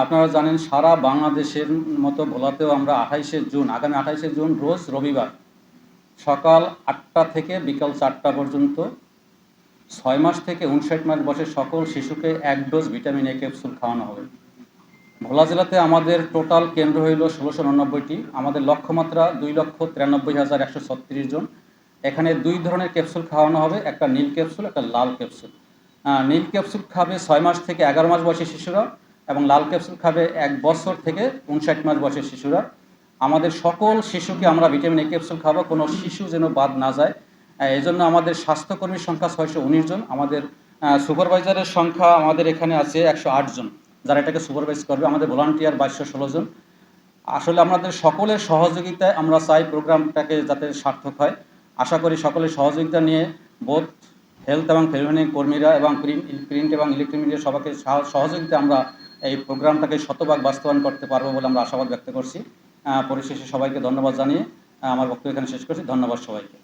আপনারা জানেন সারা বাংলাদেশের মতো ভোলাতেও আমরা 28শে জুন, আগামী 28শে জুন রোজ রবিবার সকাল 8টা থেকে বিকাল 4টা পর্যন্ত 6 মাস থেকে 59 মাস বয়সের সকল শিশুকে 1 ডোজ ভিটামিন এ ক্যাপসুল খাওয়ানো হবে। ভোলা জেলাতে আমাদের টোটাল কেন্দ্র হইল 1699টি। আমাদের লক্ষ্যমাত্রা 2,93,136 জন। এখানে 2 ধরনের ক্যাপসুল খাওয়ানো হবে, একটা নীল ক্যাপসুল, একটা লাল ক্যাপসুল। নীল ক্যাপসুল খাবে 6 মাস থেকে 11 মাস বয়সী শিশুরা এবং লাল ক্যাপসুল খাবে 1 বছর থেকে 59 মাস বয়সের শিশুরা। আমাদের সকল শিশুকে আমরা ভিটামিন এ ক্যাপসুল খাবো, কোনো শিশু যেন বাদ না যায়। এই জন্য আমাদের স্বাস্থ্যকর্মীর সংখ্যা 619 জন। আমাদের সুপারভাইজারের সংখ্যা আমাদের এখানে আছে 108 জন, যারা এটাকে সুপারভাইজ করবে। আমাদের ভলান্টিয়ার 2216 জন। আসলে আমাদের সকলের সহযোগিতায় আমরা চাই প্রোগ্রামটাকে যাতে সার্থক হয়। আশা করি সকলের সহযোগিতা নিয়ে বোথ হেলথ এবং ফ্যামিলি কর্মীরা এবং প্রিন্ট এবং ইলেকট্রনিক মিডিয়া সবাইকে সহযোগিতা আমরা এই প্রোগ্রামটাকে শতভাগ বাস্তবায়ন করতে পারবো বলে আমরা আশাবাদ ব্যক্ত করছি। পরিশেষে সবাইকে ধন্যবাদ জানিয়ে আমার বক্তব্য এখানে শেষ করছি। ধন্যবাদ সবাইকে।